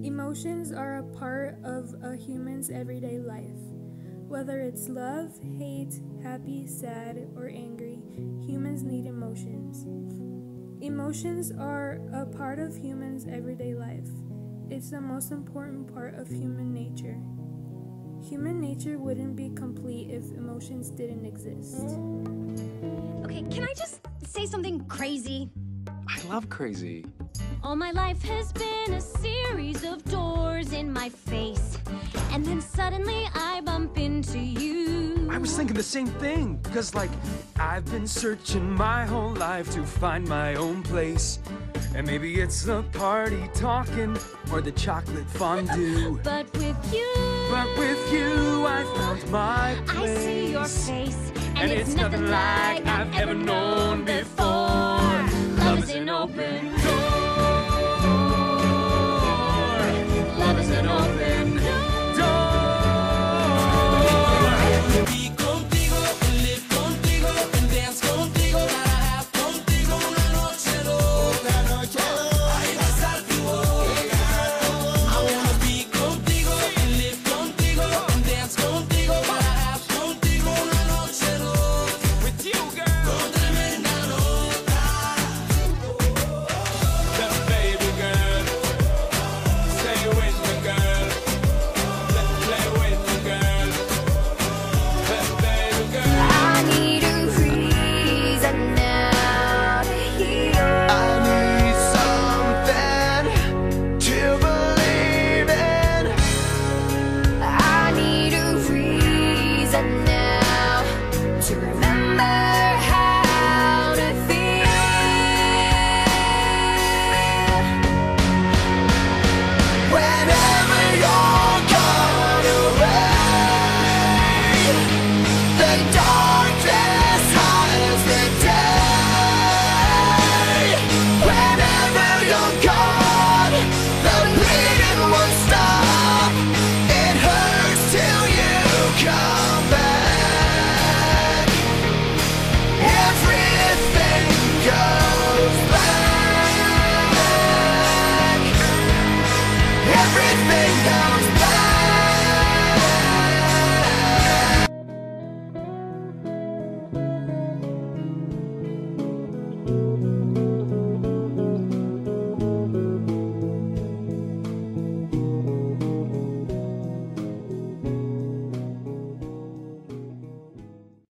Emotions are a part of a human's everyday life. Whether it's love, hate, happy, sad, or angry, humans need emotions. Emotions are a part of humans' everyday life. It's the most important part of human nature. Human nature wouldn't be complete if emotions didn't exist. Okay, can I just say something crazy? I love crazy. All my life has been a series of doors in my face, and then suddenly I bump into you. I was thinking the same thing, because I've been searching my whole life to find my own place. And maybe it's the party talking or the chocolate fondue. But with you, I found my place. I see your face, and it's nothing like I've ever known before. Love is an open